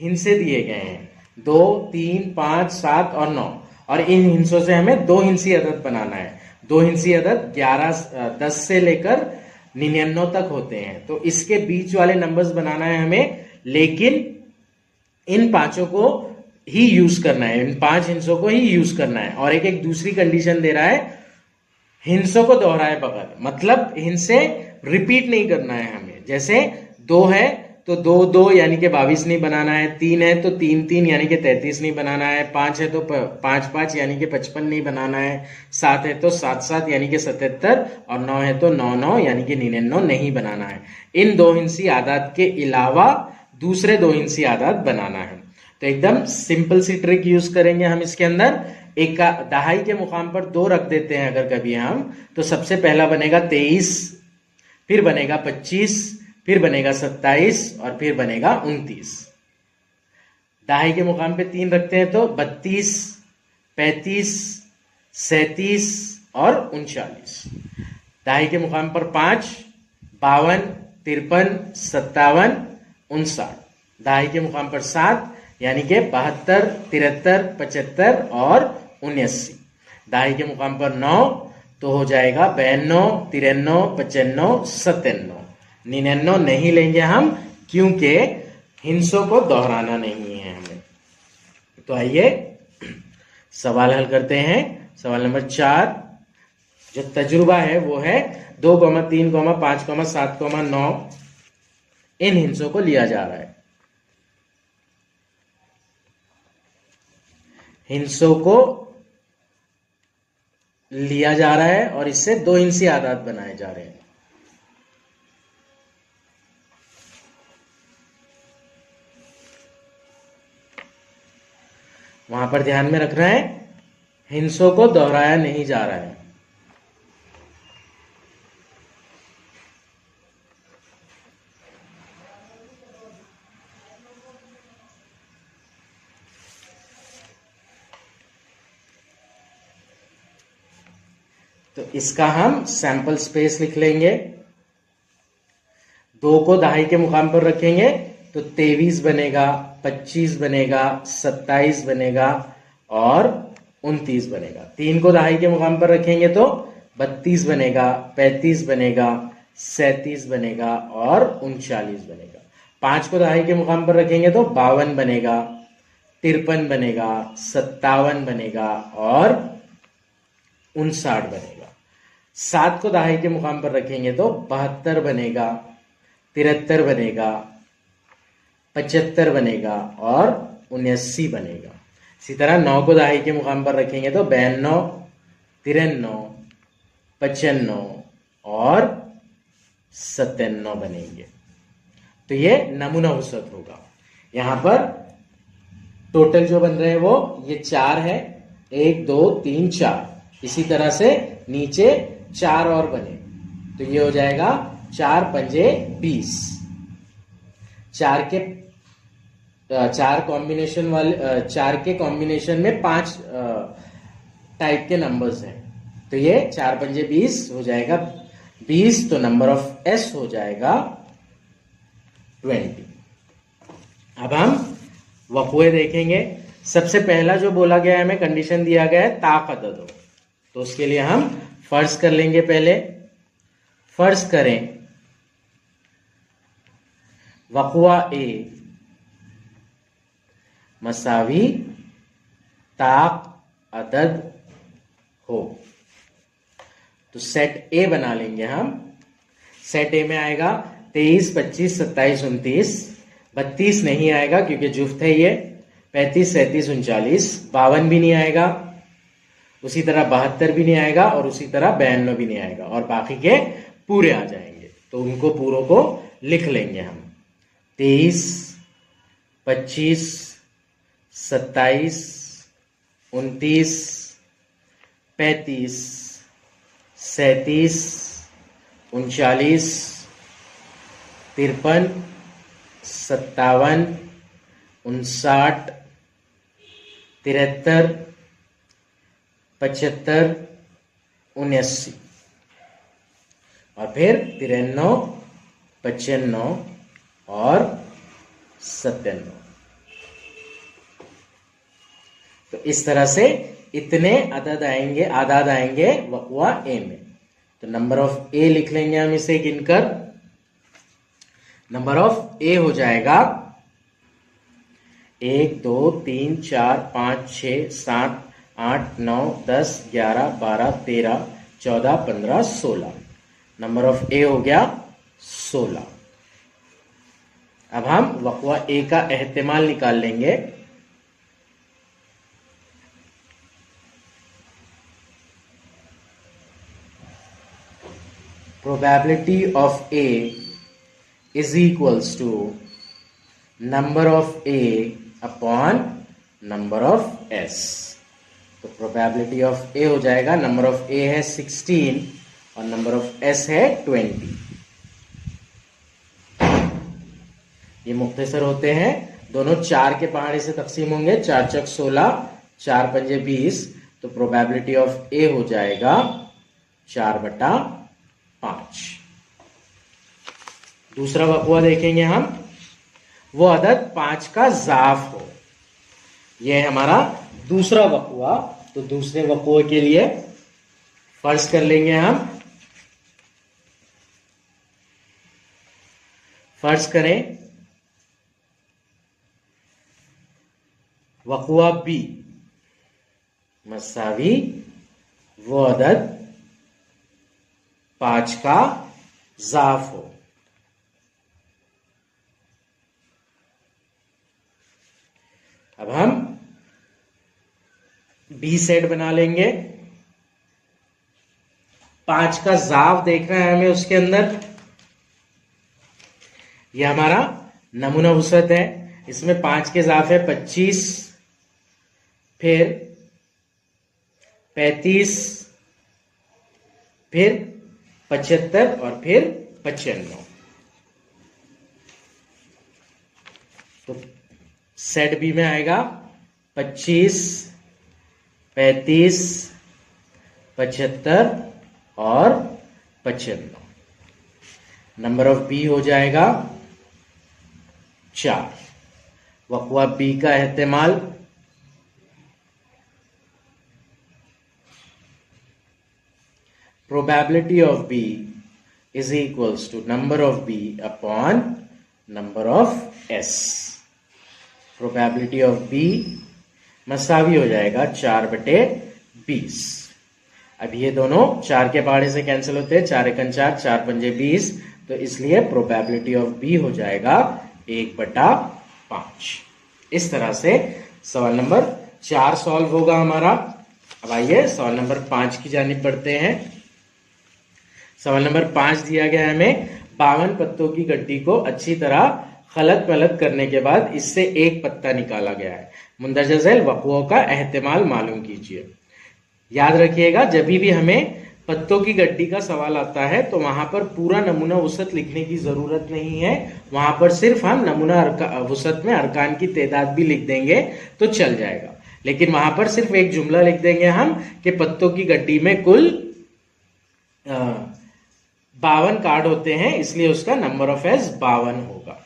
हिंसे दिए गए हैं, 2, 3, 5, 7 और 9, और इन हिंसों से हमें 2 हिंसी अदद बनाना है। 2 हिंसी अदद 10 से लेकर 99 तक होते हैं, तो इसके बीच वाले नंबर्स बनाना है हमें, लेकिन इन पांचों को ही यूज करना है, इन 5 हिंसों को ही यूज करना है। और एक दूसरी कंडीशन दे रहा है हिंसों को दोहराए बगैर, मतलब हिंसे रिपीट नहीं करना है हमें। जैसे 2 है तो 2, 2 यानी कि 22 नहीं बनाना है, 3 है तो 3, 3 यानी कि 33 नहीं बनाना है, 5 है तो 5, 5 यानी कि 55 नहीं बनाना है, 7 है तो 7, 7 यानी कि 77 और 9 है तो 9, 9 यानी कि 99 नहीं बनाना है। इन 2 हिंसी आदाद के अलावा दूसरे 2 हिंसी आदाद बनाना है। तो एकदम सिंपल सी ट्रिक यूज करेंगे हम इसके अंदर। एक का दहाई के मुकाम पर 2 रख देते हैं अगर कभी हम, तो सबसे पहला बनेगा 23, फिर बनेगा 25, फिर बनेगा 27 और फिर बनेगा 29। दहाई के मुकाम पे 3 रखते हैं तो 32, 35, 37 और 39। दहाई के मुकाम पर 5, 52, 53, 57, 59। दहाई के मुकाम पर 7 यानी कि 72, 73, 75 और 79। दहाई के मुकाम पर 9 तो हो जाएगा 92, 93, 95, 97। 99 नहीं लेंगे हम, क्योंकि हिंसों को दोहराना नहीं है हमें। तो आइए सवाल हल करते हैं। सवाल नंबर 4 जो तजुर्बा है वो है 2, 3, 5, 7, 9 इन हिंसों को लिया जा रहा है। हिंसों को लिया जा रहा है और इससे 2 हिंसी आदाद बनाए जा रहे हैं। वहां पर ध्यान में रखना है हिंसों को दोहराया नहीं जा रहा है। तो इसका हम सैंपल स्पेस लिख लेंगे। 2 को दहाई के मुकाम पर रखेंगे तो 23 बनेगा, 25 बनेगा, 27 बनेगा और 29 बनेगा। 3 को दहाई के मुकाम पर रखेंगे तो 32 बनेगा, 35 बनेगा, 37 बनेगा और 39 बनेगा। 5 को दहाई के मुकाम पर रखेंगे तो 52 बनेगा, 53 बनेगा, 57 बनेगा और 59 बनेगा। 7 को दहाई के मुकाम पर रखेंगे तो 72 बनेगा, 73 बनेगा, 75 बनेगा और 79 बनेगा। इसी तरह 9 को दहाई के मुकाम पर रखेंगे तो 92, 93, 95 और 97 बनेंगे। तो ये नमूना वसअत होगा। यहां पर टोटल जो बन रहे हैं वो ये 4 है, 1 2 3 4। इसी तरह से नीचे 4 और बने तो ये हो जाएगा 4 पंजे 20। 4 कॉम्बिनेशन वाले 4 के कॉम्बिनेशन में 5 टाइप के नंबर्स हैं तो ये 4 पंजे 20 हो जाएगा 20। तो नंबर ऑफ एस हो जाएगा 20। अब हम वक़ुए देखेंगे। सबसे पहला जो बोला गया है, हमें कंडीशन दिया गया है ताक अदद हो, तो उसके लिए हम फर्ज कर लेंगे। पहले फर्ज करें वक़ुआ ए मसावी ताक अदद हो, तो सेट ए बना लेंगे हम। सेट ए में आएगा 23, 25, 27, 29। 32 नहीं आएगा क्योंकि जुफ्त है ये। 35, 37, 39। 52 भी नहीं आएगा, उसी तरह 72 भी नहीं आएगा और उसी तरह 92 भी नहीं आएगा और बाकी के पूरे आ जाएंगे। तो उनको पूरों को लिख लेंगे हम। 23, 25, 27, 29, 35, 37, 39, 53, 57, 59, 73, 75, 79 और फिर 93, 95 और 97। तो इस तरह से इतने आदाद आएंगे वक़ुआ ए में। तो नंबर ऑफ ए लिख लेंगे हम इसे गिनकर। नंबर ऑफ ए हो जाएगा 1 2 3 4 5 6 7 8 9 10 11 12 13 14 15 16। नंबर ऑफ ए हो गया 16। अब हम वक़ुआ ए का एहतिमाल निकाल लेंगे। Probability of A is equals to number of A upon number of S। तो probability of A हो जाएगा, number of A है 16 और number of S है 20। ये मुख्तसर होते हैं, दोनों 4 के पहाड़े से तकसीम होंगे। 4 चक 16, 4 पंजे 20। तो probability of A हो जाएगा 4/5। दूसरा वक़ुआ देखेंगे हम। वो अदद 5 का ज़ाफ हो, यह है हमारा दूसरा वक़ुआ। तो दूसरे वक़ुए के लिए फर्ज कर लेंगे हम। फर्ज करें वक़ुआ बी मसावी वो अदद 5 का ज़ाफ हो। अब हम बी सेट बना लेंगे। 5 का ज़ाफ देखना है हमें उसके अंदर। यह हमारा नमूना वसअत है। इसमें 5 के ज़ाफ है 25, फिर 35, फिर 75 और फिर 95। तो सेट बी में आएगा 25, 35, 75 और 55। नंबर ऑफ बी हो जाएगा 4। वक़्वा बी का एहतिमाल probability of B is equals to number of B upon number of S. Probability of B मसावी हो जाएगा 4/20। अब ये दोनों 4 के पहाड़े से कैंसिल होते हैं, 4 एकन 4, 4 पंजे 20, तो इसलिए प्रोबेबिलिटी ऑफ बी हो जाएगा 1/5। इस तरह से सवाल नंबर 4 सॉल्व होगा हमारा। अब आइए सवाल नंबर 5 की जानिब बढ़ते हैं। सवाल नंबर 5 दिया गया है हमें 52 पत्तों की गड्डी को अच्छी तरह खलत पलत करने के बाद इससे एक पत्ता निकाला गया है। मुंदरजा झैल वक़्वों का एहतिमाल मालूम कीजिए। याद रखिएगा, जब भी हमें पत्तों की गड्डी का सवाल आता है तो वहां पर पूरा नमूना वसत लिखने की जरूरत नहीं है। वहां पर सिर्फ हम नमूना वसत में अरकान की तादाद भी लिख देंगे तो चल जाएगा। लेकिन वहां पर सिर्फ एक जुमला लिख देंगे हम कि पत्तों की गड्डी में कुल 52 कार्ड होते हैं, इसलिए उसका नंबर ऑफ एज 52 होगा।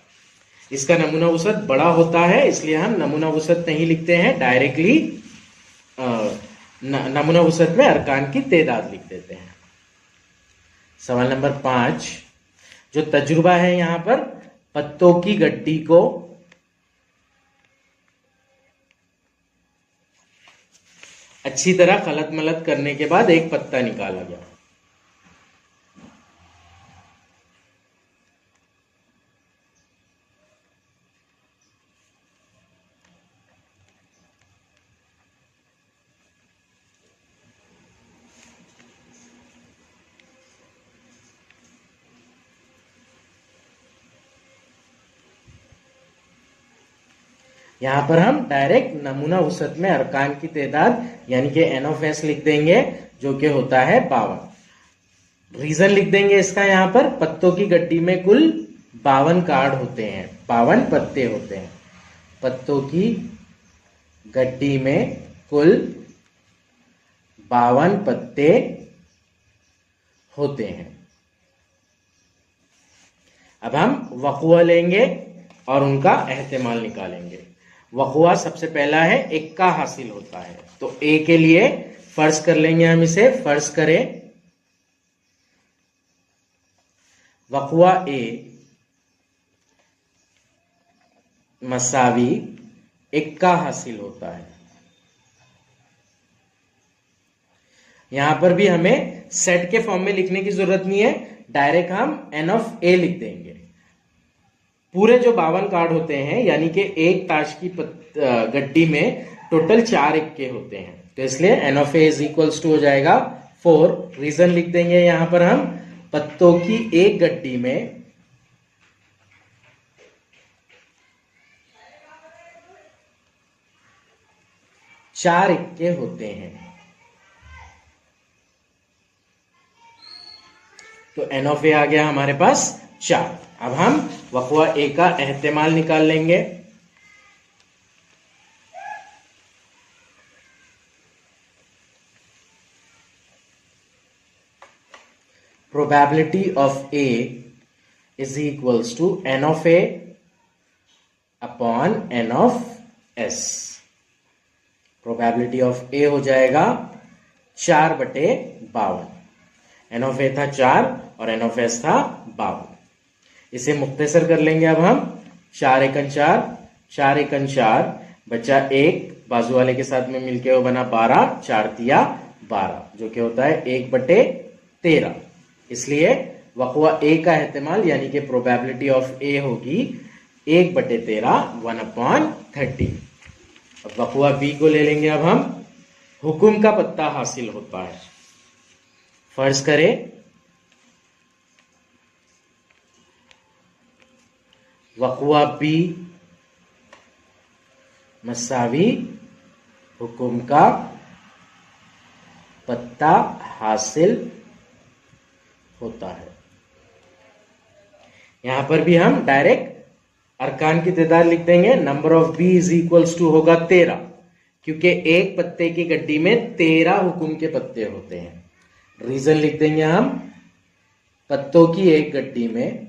इसका नमूना वसत बड़ा होता है, इसलिए हम नमूना वसत नहीं लिखते हैं, डायरेक्टली नमूना वसत में अरकान की तादाद लिख देते हैं। सवाल नंबर 5 जो तजुर्बा है यहां पर पत्तों की गड्डी को अच्छी तरह खलत मलत करने के बाद एक पत्ता निकाला गया। यहां पर हम डायरेक्ट नमूना वसत में अरकान की तादाद यानी कि एन ऑफ एस लिख देंगे, जो कि होता है 52। रीजन लिख देंगे इसका, यहां पर पत्तों की गड्डी में कुल 52 कार्ड होते हैं, 52 पत्ते होते हैं। पत्तों की गड्डी में कुल 52 पत्ते होते हैं। अब हम वक़्वा लेंगे और उनका एहतिमाल निकालेंगे। वक़्वा सबसे पहला है इक्का हासिल होता है, तो ए के लिए फर्ज कर लेंगे हम इसे। फर्ज करें वक़्वा ए मसावी इक्का हासिल होता है। यहां पर भी हमें सेट के फॉर्म में लिखने की जरूरत नहीं है, डायरेक्ट हम एन ऑफ ए लिख देंगे। पूरे जो 52 कार्ड होते हैं यानी कि एक ताश की गड्डी में टोटल 4 इक्के होते हैं, तो इसलिए N of A is equals to हो जाएगा 4। रीजन लिख देंगे यहां पर हम पत्तों की एक गड्डी में चार इक्के होते हैं, तो एन ऑफ ए आ गया हमारे पास 4। अब हम वक़्वा ए का एहतिमाल निकाल लेंगे। Probability of A is equals to N of A upon N of S. Probability of A हो जाएगा 4/52। एन ऑफ ए था 4 और एन ऑफ एस था 52। इसे मुख्तसर कर लेंगे अब हम। 4 एकन 4, 4 एकन 4, बचा 1, बाजू वाले के साथ में मिलके वो बना 12, 4 तिया 12, जो कि होता है 1/13। इसलिए वक़्वा ए का एहतिमाल यानी कि प्रोबेबिलिटी ऑफ ए होगी 1/13, 1/30। अब वक़्वा बी को ले लेंगे अब हम। हुक्म का पत्ता हासिल होता है। फर्ज करें वक़्वा बी मसावी हुक्म का पत्ता हासिल होता है। यहां पर भी हम डायरेक्ट अरकान की तादाद लिख देंगे। Number of B is equals to होगा 13, क्योंकि एक पत्ते की गड्डी में 13 हुक्म के पत्ते होते हैं। रीजन लिख देंगे हम, पत्तों की एक गड्डी में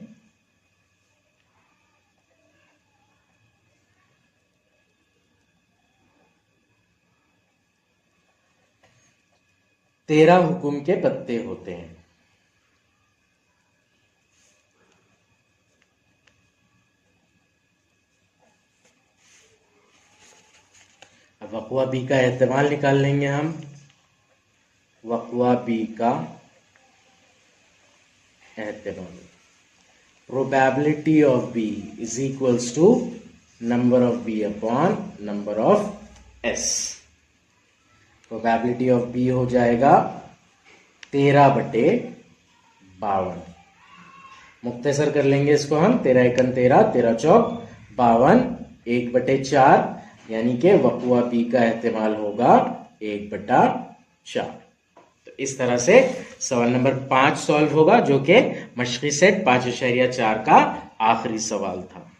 13 हुकुम के पत्ते होते हैं। अब वक़वा बी का एहतमाल निकाल लेंगे हम। वक़वा बी का एहतमाल, probability of B is equals to number of B upon number of S. Probability of B हो जाएगा 13/52। मुख्तसर कर लेंगे इसको हम, 13 एकन 13, 13 चौक 52, 1/4, यानी कि वक़वा बी का एहतमाल होगा 1/4। तो इस तरह से सवाल नंबर 5 सॉल्व होगा, जो कि मशक़ी सेट 5.4 का आखिरी सवाल था।